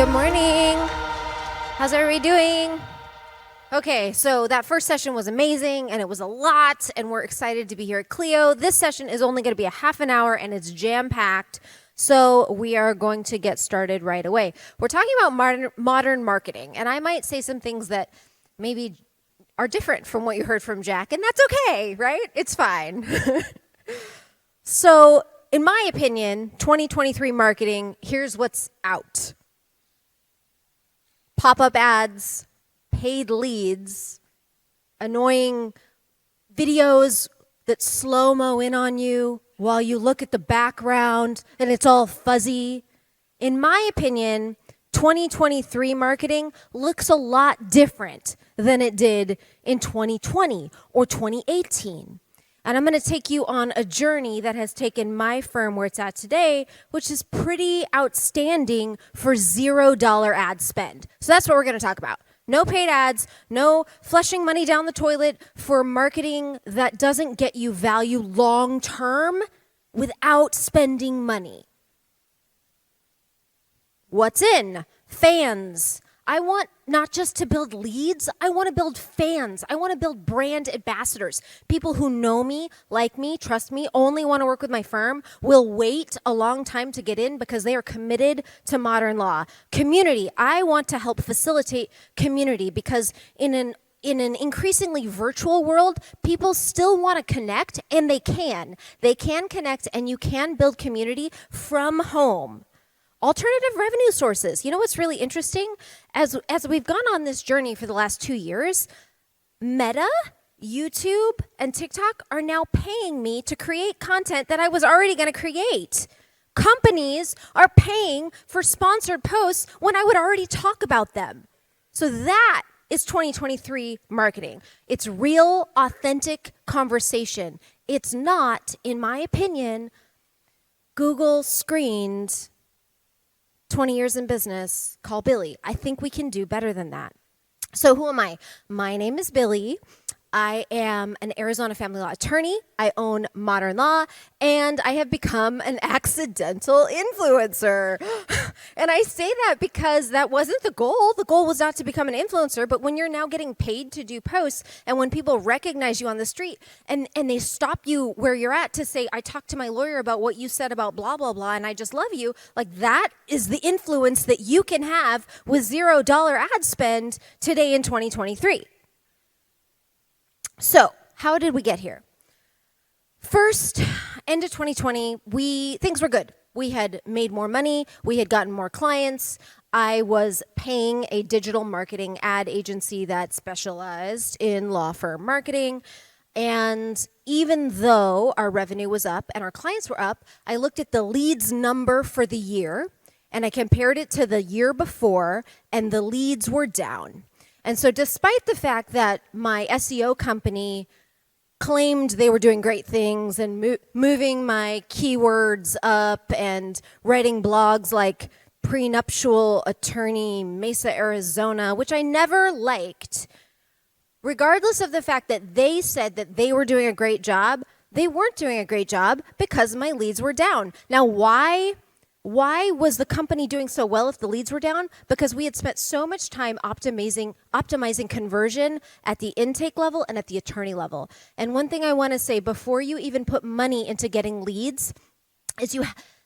Good morning. How's everybody doing? Okay, so that first session was amazing and it was a lot and we're excited to be here at Clio. This session is only going to be a half an hour and it's jam-packed. So we are going to get started right away. We're talking about modern marketing, and I might say some things that maybe are different from what you heard from Jack, and that's okay, right? It's fine. So in my opinion, 2023 marketing, here's what's out. Pop-up ads, paid leads, annoying videos that slow-mo in on you while you look at the background and it's all fuzzy. In my opinion, 2023 marketing looks a lot different than it did in 2020 or 2018. And I'm going to take you on a journey that has taken my firm where it's at today, which is pretty outstanding for $0 ad spend. So that's what we're going to talk about. No paid ads, no flushing money down the toilet for marketing that doesn't get you value long term without spending money. What's in? Fans. I want not just to build leads, I want to build fans. I want to build brand ambassadors. People who know me, like me, trust me, only want to work with my firm, will wait a long time to get in because they are committed to modern law. Community. I want to help facilitate community because in an increasingly virtual world, people still want to connect, and they can. They can connect, and you can build community from home. Alternative revenue sources. You know what's really interesting? As we've gone on this journey for the last 2 years, Meta, YouTube, and TikTok are now paying me to create content that I was already going to create. Companies are paying for sponsored posts when I would already talk about them. So that is 2023 marketing. It's real, authentic conversation. It's not, in my opinion, Google screened 20 years in business, call Billy. I think we can do better than that. So who am I? My name is Billy. I am an Arizona family law attorney. I own Modern Law, and I have become an accidental influencer. And I say that because that wasn't the goal. The goal was not to become an influencer, but when you're now getting paid to do posts, and when people recognize you on the street, and they stop you where you're at to say, I talked to my lawyer about what you said about blah, blah, blah, and I just love you, like that is the influence that you can have with $0 ad spend today in 2023. So, how did we get here? First, end of 2020, things were good. We had made more money. We had gotten more clients. I was paying a digital marketing ad agency that specialized in law firm marketing. And even though our revenue was up and our clients were up, I looked at the leads number for the year and I compared it to the year before, and the leads were down. And so despite the fact that my SEO company claimed they were doing great things and moving my keywords up and writing blogs like Prenuptial Attorney Mesa, Arizona, which I never liked, regardless of the fact that they said that they were doing a great job, they weren't doing a great job because my leads were down. Now, why was the company doing so well if the leads were down? Because we had spent so much time optimizing conversion at the intake level and at the attorney level. And one thing I want to say, before you even put money into getting leads, is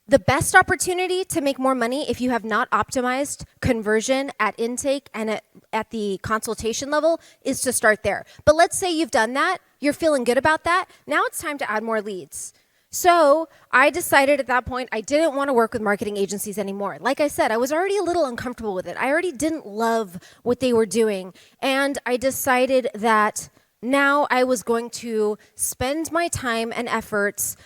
the best opportunity to make more money if you have not optimized conversion at intake and at the consultation level is to start there. But let's say you've done that, you're feeling good about that, now it's time to add more leads. So I decided at that point I didn't want to work with marketing agencies anymore. Like I said, I was already a little uncomfortable with it. I already didn't love what they were doing. And I decided that now I was going to spend my time and efforts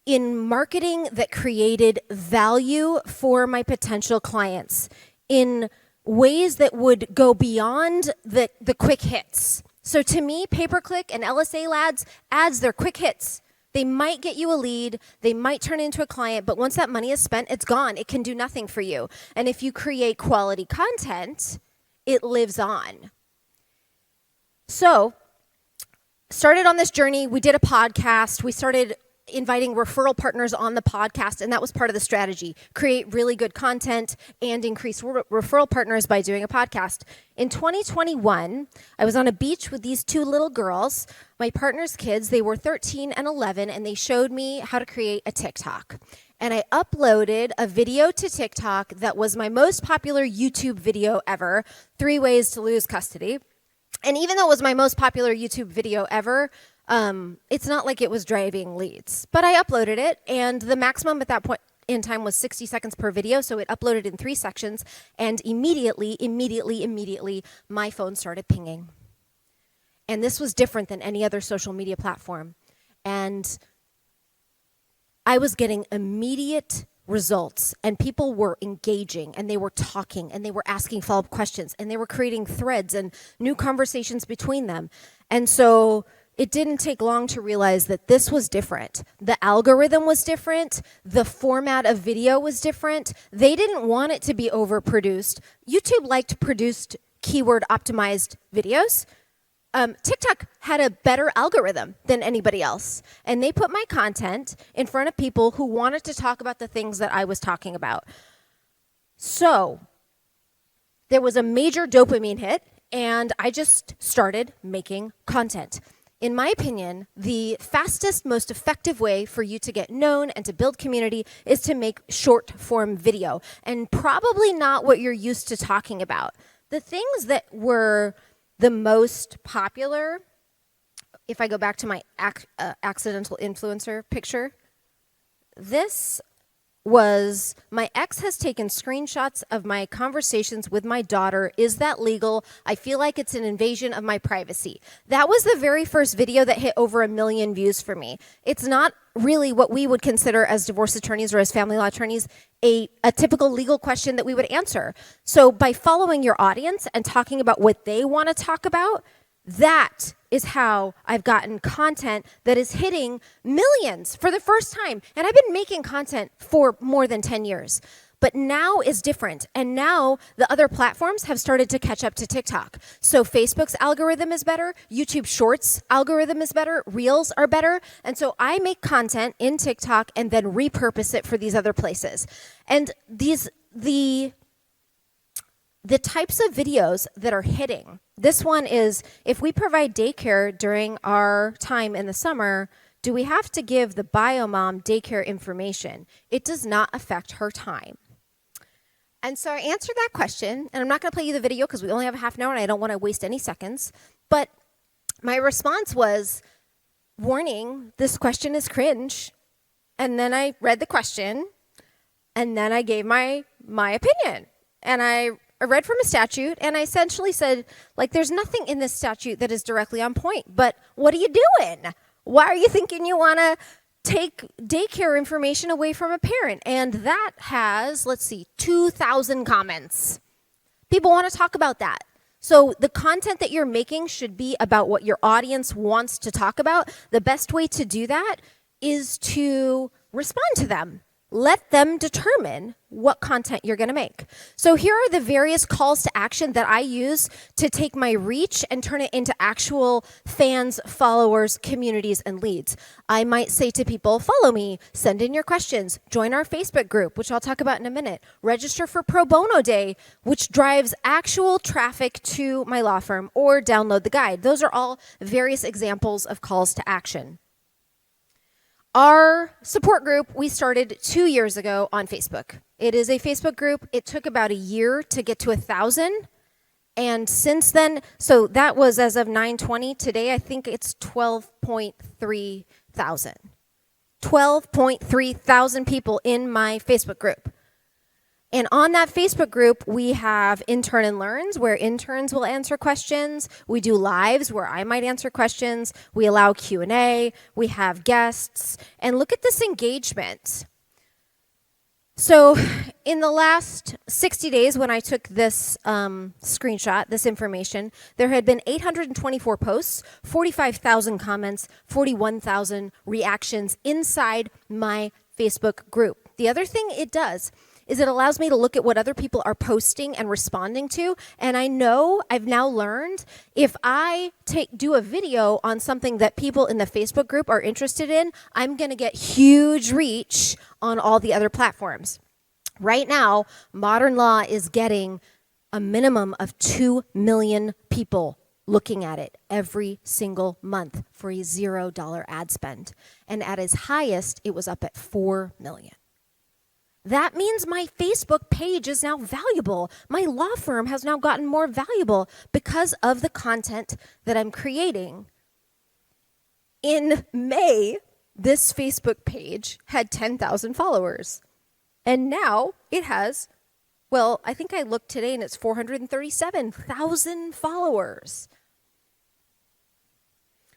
in marketing that created value for my potential clients in ways that would go beyond the quick hits. So to me, pay-per-click and LSA ads, they're quick hits. They might get you a lead, they might turn into a client, but once that money is spent, it's gone. It can do nothing for you. And if you create quality content, it lives on. So, started on this journey, we did a podcast, we started inviting referral partners on the podcast, and that was part of the strategy. Create really good content and increase referral partners by doing a podcast. In 2021, I was on a beach with these two little girls, my partner's kids. They were 13 and 11, and they showed me how to create a TikTok. And I uploaded a video to TikTok that was my most popular YouTube video ever, 3 ways to lose custody. And even though it was my most popular YouTube video ever, it's not like it was driving leads. But I uploaded it, and the maximum at that point in time was 60 seconds per video, so it uploaded in 3 sections, and immediately, my phone started pinging. And this was different than any other social media platform. And I was getting immediate results, and people were engaging, and they were talking, and they were asking follow-up questions, and they were creating threads and new conversations between them. And so it didn't take long to realize that this was different. The algorithm was different. The format of video was different. They didn't want it to be overproduced. YouTube liked produced, keyword optimized videos. TikTok had a better algorithm than anybody else. And they put my content in front of people who wanted to talk about the things that I was talking about. So there was a major dopamine hit, and I just started making content. In my opinion, the fastest, most effective way for you to get known and to build community is to make short form video, and probably not what you're used to talking about. The things that were the most popular, if I go back to my accidental influencer picture, this was, my ex has taken screenshots of my conversations with my daughter. Is that legal? I feel like it's an invasion of my privacy. That was the very first video that hit over 1 million views for me. It's not really what we would consider as divorce attorneys or as family law attorneys a typical legal question that we would answer. So by following your audience and talking about what they want to talk about, that is how I've gotten content that is hitting millions for the first time. And I've been making content for more than 10 years. But now is different. And now the other platforms have started to catch up to TikTok. So Facebook's algorithm is better. YouTube Shorts algorithm is better. Reels are better. And so I make content in TikTok and then repurpose it for these other places. And the types of videos that are hitting, this one is, if we provide daycare during our time in the summer, do we have to give the bio mom daycare information? It does not affect her time. And so I answered that question, and I'm not going to play you the video because we only have a half an hour and I don't want to waste any seconds. But my response was, warning, this question is cringe. And then I read the question, and then I gave my opinion. And I read from a statute, and I essentially said, like, there's nothing in this statute that is directly on point, but what are you doing? Why are you thinking you want to take daycare information away from a parent? And that has, 2,000 comments. People want to talk about that. So the content that you're making should be about what your audience wants to talk about. The best way to do that is to respond to them. Let them determine what content you're going to make. So here are the various calls to action that I use to take my reach and turn it into actual fans, followers, communities, and leads. I might say to people, follow me, send in your questions, join our Facebook group, which I'll talk about in a minute, register for Pro Bono Day, which drives actual traffic to my law firm, or download the guide. Those are all various examples of calls to action. Our support group, we started 2 years ago on Facebook. It is a Facebook group. It took about a year to get to 1,000. And since then, so that was as of 9/20. Today, I think it's 12.3 thousand. 12.3 thousand people in my Facebook group. And on that Facebook group, we have Intern and Learns, where interns will answer questions. We do lives where I might answer questions. We allow Q&A. We have guests. And look at this engagement. So in the last 60 days, when I took this screenshot, this information, there had been 824 posts, 45,000 comments, 41,000 reactions inside my Facebook group. The other thing it does is it allows me to look at what other people are posting and responding to. And I know I've now learned if I do a video on something that people in the Facebook group are interested in, I'm going to get huge reach on all the other platforms. Right now, Modern Law is getting a minimum of 2 million people looking at it every single month for a $0 ad spend. And at its highest, it was up at 4 million. That means my Facebook page is now valuable. My law firm has now gotten more valuable because of the content that I'm creating. In May, this Facebook page had 10,000 followers. And now it has, well, I think I looked today and it's 437,000 followers.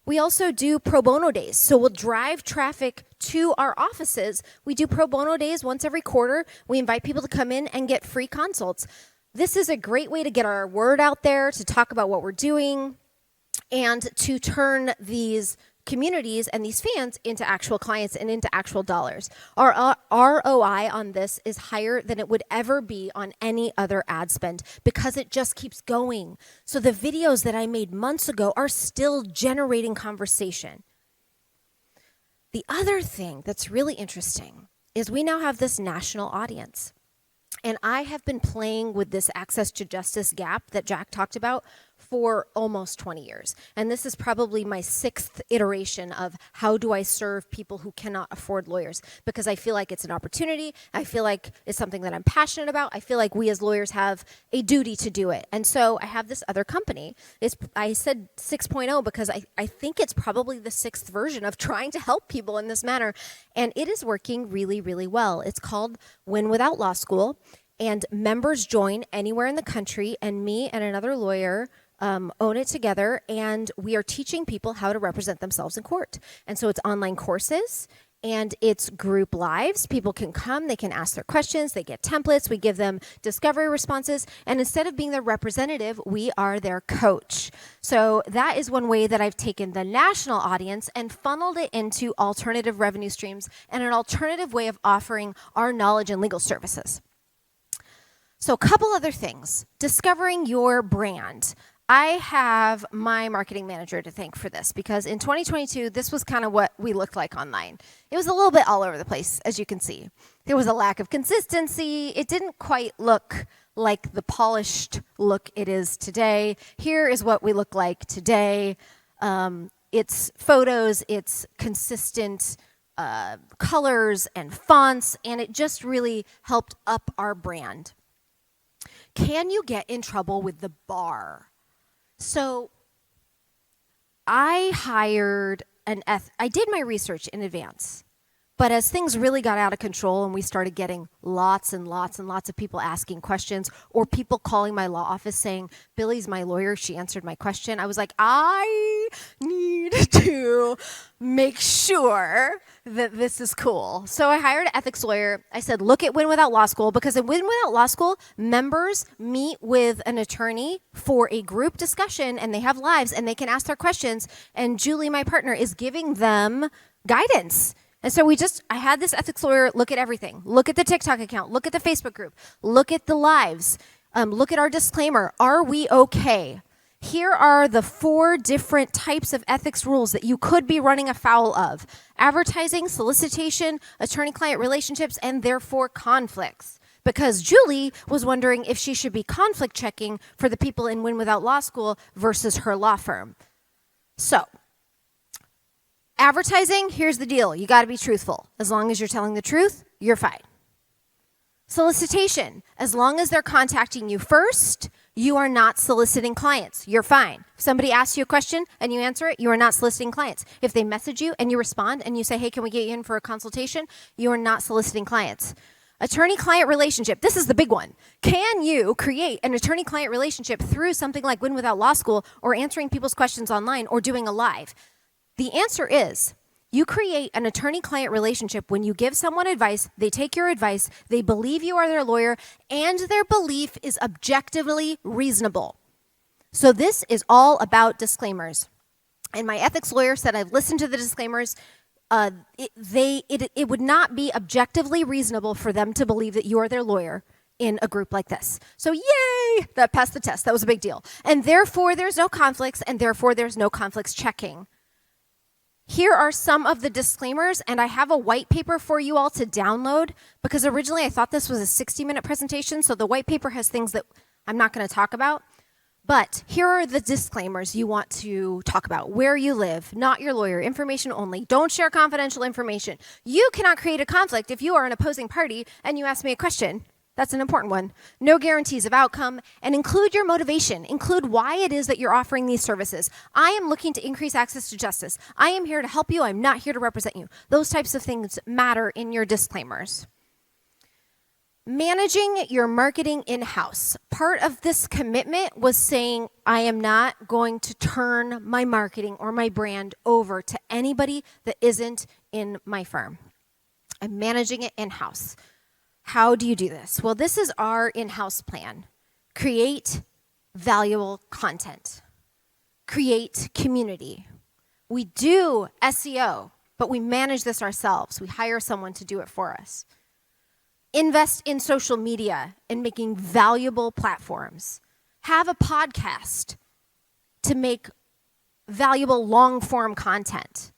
We also do pro bono days. So we'll drive traffic to our offices. We do pro bono days once every quarter. We invite people to come in and get free consults. This is a great way to get our word out there, to talk about what we're doing, and to turn these communities and these fans into actual clients and into actual dollars. Our ROI on this is higher than it would ever be on any other ad spend because it just keeps going. So the videos that I made months ago are still generating conversation. The other thing that's really interesting is we now have this national audience. And I have been playing with this access to justice gap that Jack talked about for almost 20 years. And this is probably my 6th iteration of how do I serve people who cannot afford lawyers, because I feel like it's an opportunity. I feel like it's something that I'm passionate about. I feel like we as lawyers have a duty to do it. And so I have this other company. I said 6.0 because I think it's probably the 6th version of trying to help people in this manner. And it is working really, really well. It's called Win Without Law School. And members join anywhere in the country, and me and another lawyer own it together, and we are teaching people how to represent themselves in court. And so it's online courses, and it's group lives. People can come, they can ask their questions, they get templates, we give them discovery responses, and instead of being their representative, we are their coach. So that is one way that I've taken the national audience and funneled it into alternative revenue streams and an alternative way of offering our knowledge and legal services. So a couple other things. Discovering your brand. I have my marketing manager to thank for this because in 2022, this was kind of what we looked like online. It was a little bit all over the place, as you can see. There was a lack of consistency. It didn't quite look like the polished look it is today. Here is what we look like today. It's photos, it's consistent colors and fonts, and it just really helped up our brand. Can you get in trouble with the bar? So I hired I did my research in advance, but as things really got out of control and we started getting lots and lots and lots of people asking questions or people calling my law office saying, Billy's my lawyer, she answered my question, I was like, I need to make sure that this is cool. So I hired an ethics lawyer. I said, look at Win Without Law School, because in Win Without Law School, members meet with an attorney for a group discussion, and they have lives, and they can ask their questions, and Julie, my partner, is giving them guidance. And so I had this ethics lawyer look at everything. Look at the TikTok account, look at the Facebook group, look at the lives, look at our disclaimer. Are we okay? Here are the 4 different types of ethics rules that you could be running afoul of: advertising, solicitation, attorney-client relationships, and therefore conflicts. Because Julie was wondering if she should be conflict checking for the people in Win Without Law School versus her law firm. So, advertising, here's the deal. You got to be truthful. As long as you're telling the truth, you're fine. Solicitation, as long as they're contacting you first, you are not soliciting clients. You're fine. If somebody asks you a question and you answer it, you are not soliciting clients. If they message you and you respond and you say, hey, can we get you in for a consultation? You are not soliciting clients. Attorney-client relationship. This is the big one. Can you create an attorney-client relationship through something like Win Without Law School or answering people's questions online or doing a live? The answer is, you create an attorney-client relationship when you give someone advice, they take your advice, they believe you are their lawyer, and their belief is objectively reasonable. So this is all about disclaimers. And my ethics lawyer said, I've listened to the disclaimers. it would not be objectively reasonable for them to believe that you are their lawyer in a group like this. So yay, that passed the test. That was a big deal. And therefore, there's no conflicts, and therefore, there's no conflicts checking. Here are some of the disclaimers, and I have a white paper for you all to download, because originally I thought this was a 60-minute presentation, so the white paper has things that I'm not going to talk about. But here are the disclaimers you want to talk about. Where you live, not your lawyer, information only. Don't share confidential information. You cannot create a conflict if you are an opposing party and you ask me a question. That's an important one. No guarantees of outcome, and include your motivation. Include why it is that you're offering these services. I am looking to increase access to justice. I am here to help you. I'm not here to represent you. Those types of things matter in your disclaimers. Managing your marketing in-house. Part of this commitment was saying, I am not going to turn my marketing or my brand over to anybody that isn't in my firm. I'm managing it in-house. How do you do this? Well, this is our in-house plan. Create valuable content. Create community. We do SEO, but we manage this ourselves. We hire someone to do it for us. Invest in social media and making valuable platforms. Have a podcast to make valuable long-form content.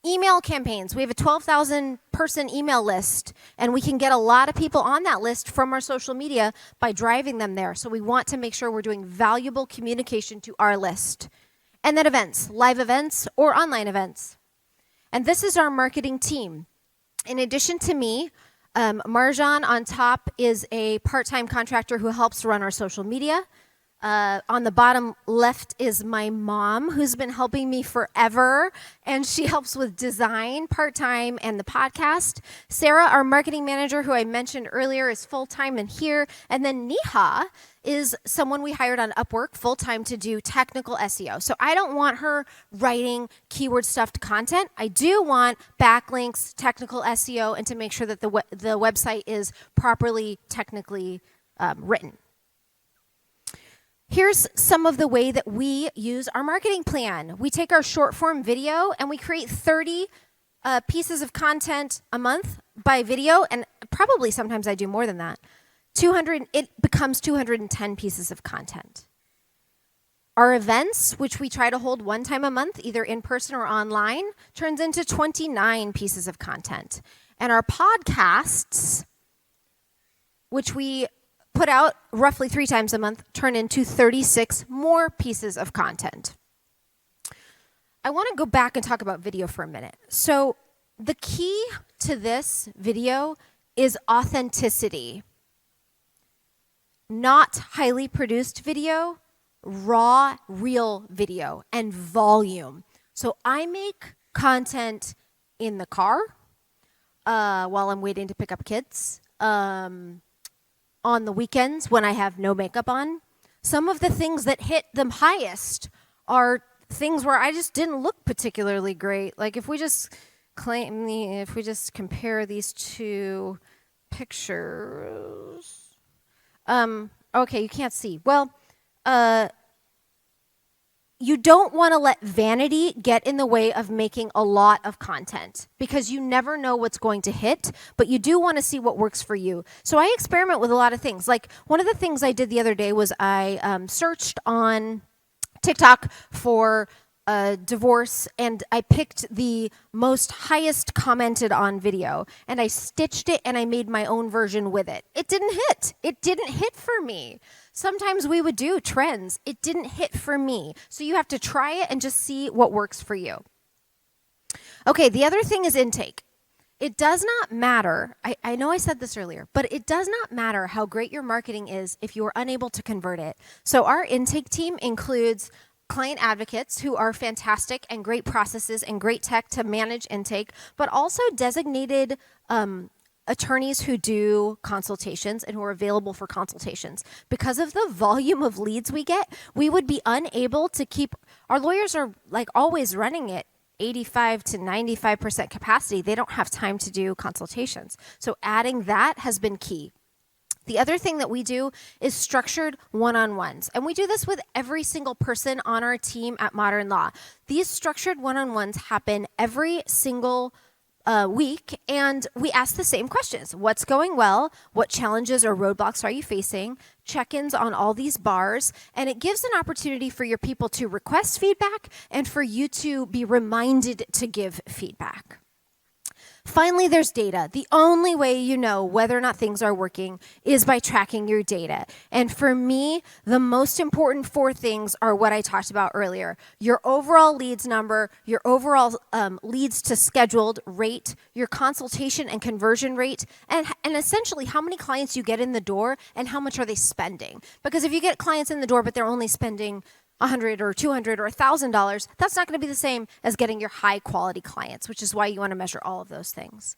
Email campaigns. We have a 12,000 person email list, and we can get a lot of people on that list from our social media by driving them there. So we want to make sure we're doing valuable communication to our list. And then events, live events or online events. And this is our marketing team. In addition to me, Marjan on top is a part-time contractor who helps run our social media. On the bottom left is my mom, who's been helping me forever, and she helps with design part-time and the podcast. Sarah, our marketing manager, who I mentioned earlier, is full-time and here. And then Neha is someone we hired on Upwork full-time to do technical SEO. So I don't want her writing keyword-stuffed content. I do want backlinks, technical SEO, and to make sure that the website is properly technically written. Here's some of the way that we use our marketing plan. We take our short form video and we create 30 pieces of content a month by video, and probably sometimes I do more than that. It becomes 210 pieces of content. Our events, which we try to hold one time a month, either in person or online, turns into 29 pieces of content. And our podcasts, which we put out roughly 3 times a month, turn into 36 more pieces of content. I want to go back and talk about video for a minute. So the key to this video is authenticity. Not highly produced video, raw, real video, and volume. So I make content in the car while I'm waiting to pick up kids. On the weekends when I have no makeup on. Some of the things that hit them highest are things where I just didn't look particularly great. Like if we just compare these two pictures. Okay, you can't see. Well, you don't want to let vanity get in the way of making a lot of content, because you never know what's going to hit, but you do want to see what works for you. So I experiment with a lot of things. Like one of the things I did the other day was I searched on TikTok for divorce, and I picked the most highest commented on video, and I stitched it and I made my own version with it. It didn't hit. It didn't hit for me. Sometimes we would do trends. It didn't hit for me. So you have to try it and just see what works for you. Okay, the other thing is intake. It does not matter, I know I said this earlier, but it does not matter how great your marketing is if you are unable to convert it. So our intake team includes client advocates who are fantastic and great processes and great tech to manage intake, but also designated attorneys who do consultations and who are available for consultations. Because of the volume of leads we get, we would be unable to keep, our lawyers are like always running it 85 to 95% capacity. They don't have time to do consultations. So adding that has been key. The other thing that we do is structured one-on-ones. And we do this with every single person on our team at Modern Law. These structured one-on-ones happen every single week, and we ask the same questions. What's going well? What challenges or roadblocks are you facing? Check-ins on all these bars, and it gives an opportunity for your people to request feedback and for you to be reminded to give feedback. Finally, there's data. The only way you know whether or not things are working is by tracking your data. And for me, the most important 4 things are what I talked about earlier. Your overall leads number, your overall leads to scheduled rate, your consultation and conversion rate, and essentially how many clients you get in the door and how much are they spending. Because if you get clients in the door but they're only spending $100 or $200 or $1,000, that's not going to be the same as getting your high quality clients, which is why you want to measure all of those things.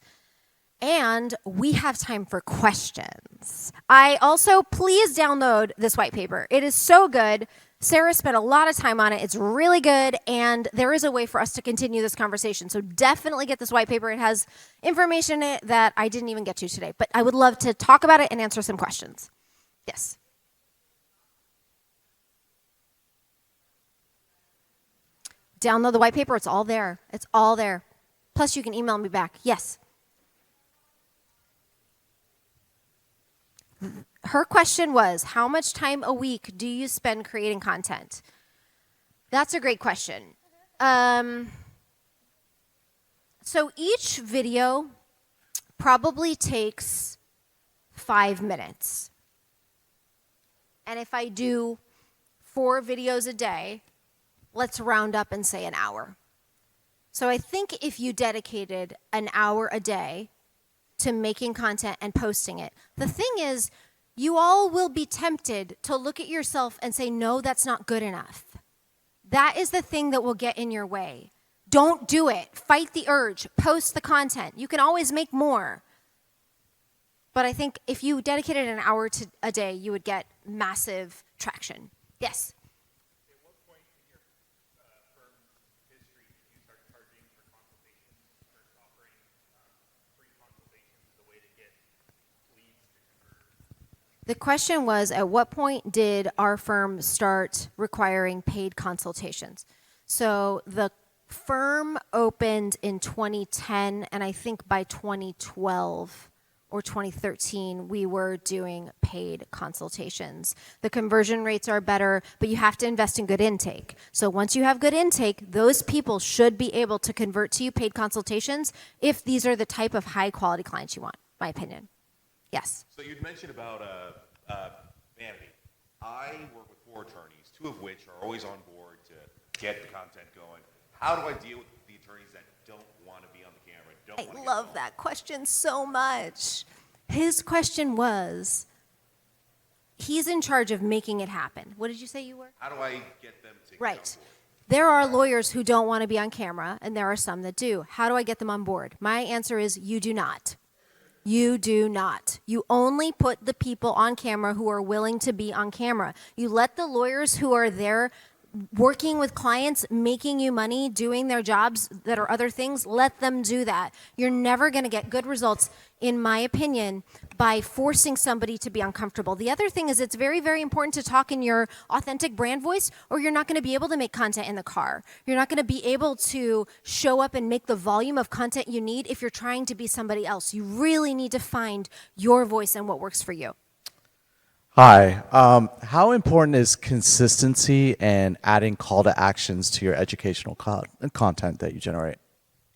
And we have time for questions. Please download this white paper. It is so good. Sarah spent a lot of time on it. It's really good, and there is a way for us to continue this conversation. So definitely get this white paper. It has information in it that I didn't even get to today, but I would love to talk about it and answer some questions. Yes. Download the white paper. It's all there. It's all there. Plus, you can email me back. Yes. Her question was, how much time a week do you spend creating content? That's a great question. So each video probably takes 5 minutes. And if I do 4 videos a day, let's round up and say an hour. So I think if you dedicated an hour a day to making content and posting it, the thing is, you all will be tempted to look at yourself and say, no, that's not good enough. That is the thing that will get in your way. Don't do it. Fight the urge. Post the content. You can always make more. But I think if you dedicated an hour to a day, you would get massive traction. Yes? The question was, at what point did our firm start requiring paid consultations? So the firm opened in 2010, and I think by 2012 or 2013, we were doing paid consultations. The conversion rates are better, but you have to invest in good intake. So once you have good intake, those people should be able to convert to you paid consultations if these are the type of high quality clients you want, my opinion. Yes. So you'd mentioned about vanity. I work with 4 attorneys, 2 of which are always on board to get the content going. How do I deal with the attorneys that don't want to be on the camera? I love that question so much. His question was, he's in charge of making it happen. What did you say you were? How do I get them to Right. get on board? There are lawyers who don't want to be on camera, and there are some that do. How do I get them on board? My answer is, you do not. You do not. You only put the people on camera who are willing to be on camera. You let the lawyers who are there working with clients, making you money, doing their jobs that are other things, let them do that. You're never going to get good results, in my opinion, by forcing somebody to be uncomfortable. The other thing is, it's very, very important to talk in your authentic brand voice, or you're not going to be able to make content in the car. You're not going to be able to show up and make the volume of content you need if you're trying to be somebody else. You really need to find your voice and what works for you. Hi. How important is consistency and adding call to actions to your educational content that you generate?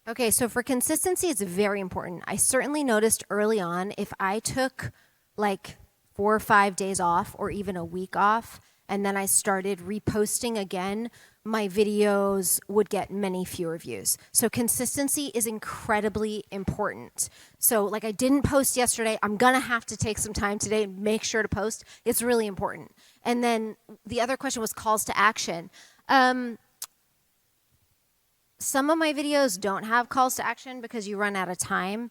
Okay, so for consistency, it's very important. I certainly noticed early on, if I took like 4 or 5 days off or even a week off, and then I started reposting again, my videos would get many fewer views. So consistency is incredibly important. So like, I didn't post yesterday, I'm gonna have to take some time today and make sure to post. It's really important. And then the other question was calls to action. Some of my videos don't have calls to action because you run out of time.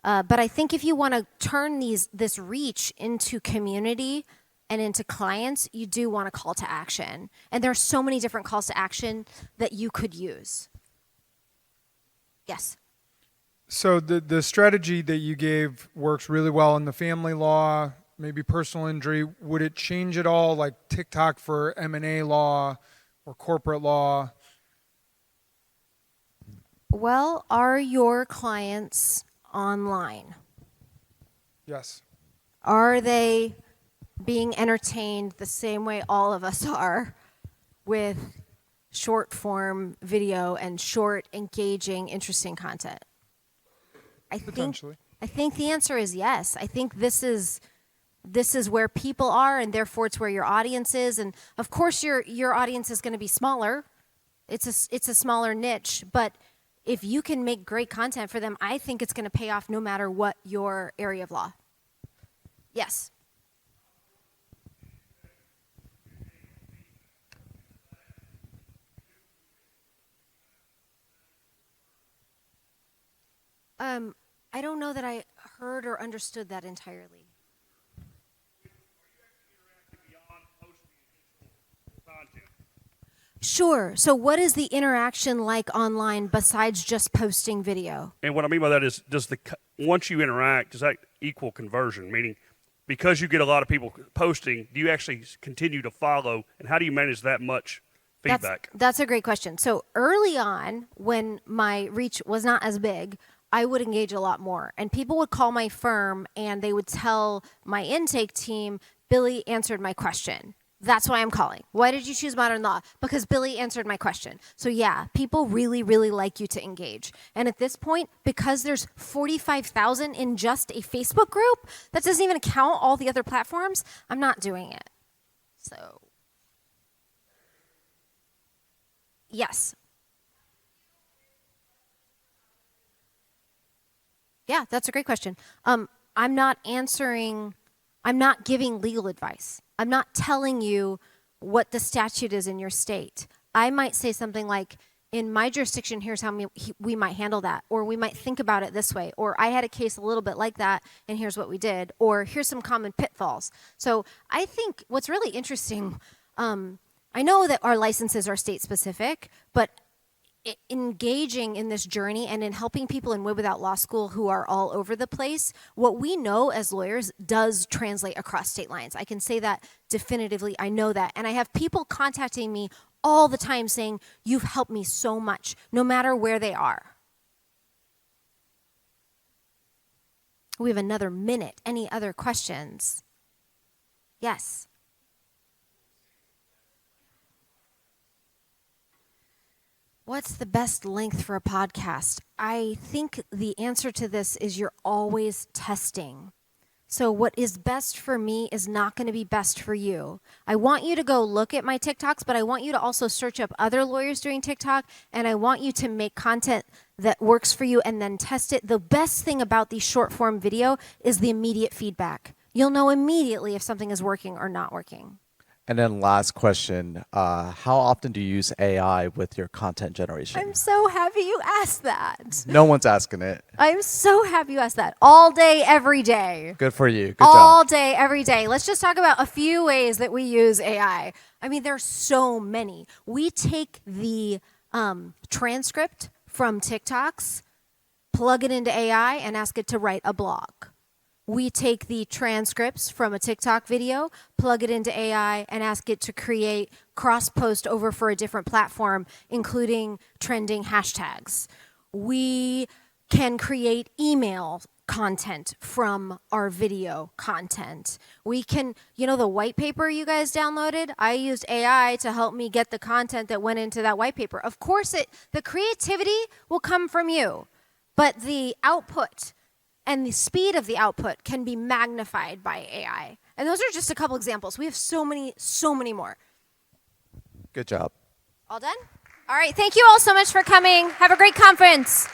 But I think if you wanna turn this reach into community and into clients, you do want a call to action. And there are so many different calls to action that you could use. Yes. So the strategy that you gave works really well in the family law, maybe personal injury. Would it change at all, like TikTok for M&A law or corporate law? Well, are your clients online? Yes. Are they being entertained the same way all of us are with short form video and short, engaging, interesting content? Potentially. I think the answer is yes. I think this is where people are, and therefore it's where your audience is. And of course, your audience is going to be smaller. It's a smaller niche, but if you can make great content for them, I think it's going to pay off no matter what your area of law. Yes. I don't know that I heard or understood that entirely. Sure. So what is the interaction like online besides just posting video? And what I mean by that is, once you interact, does that equal conversion? Meaning, because you get a lot of people posting, do you actually continue to follow, and how do you manage that much feedback? That's a great question. So early on, when my reach was not as big, I would engage a lot more. And people would call my firm and they would tell my intake team, Billy answered my question. That's why I'm calling. Why did you choose modern law? Because Billy answered my question. So yeah, people really, really like you to engage. And at this point, because there's 45,000 in just a Facebook group, that doesn't even count all the other platforms, I'm not doing it. So, yes. Yeah, that's a great question. I'm not giving legal advice. I'm not telling you what the statute is in your state. I might say something like, in my jurisdiction, here's how we might handle that. Or we might think about it this way. Or I had a case a little bit like that, and here's what we did. Or here's some common pitfalls. So I think what's really interesting, I know that our licenses are state specific, but engaging in this journey and in helping people in Wib Without Law School who are all over the place, what we know as lawyers does translate across state lines. I can say that definitively. I know that. And I have people contacting me all the time saying, you've helped me so much, no matter where they are. We have another minute. Any other questions? Yes. What's the best length for a podcast? I think the answer to this is you're always testing. So what is best for me is not going to be best for you. I want you to go look at my TikToks, but I want you to also search up other lawyers doing TikTok, and I want you to make content that works for you and then test it. The best thing about these short form video is the immediate feedback. You'll know immediately if something is working or not working. And then last question, how often do you use AI with your content generation? I'm so happy you asked that. No one's asking it. I'm so happy you asked that. All day, every day. Good for you. Good All job. day, every day. Let's just talk about a few ways that we use AI. I mean, there's so many. We take the transcript from TikToks, plug it into AI, and ask it to write a blog. We take the transcripts from a TikTok video, plug it into AI, and ask it to create cross-post over for a different platform, including trending hashtags. We can create email content from our video content. We can, the white paper you guys downloaded, I used AI to help me get the content that went into that white paper. Of course, the creativity will come from you, but the output and the speed of the output can be magnified by AI. And those are just a couple examples. We have so many more. Good job. All done? All right, thank you all so much for coming. Have a great conference.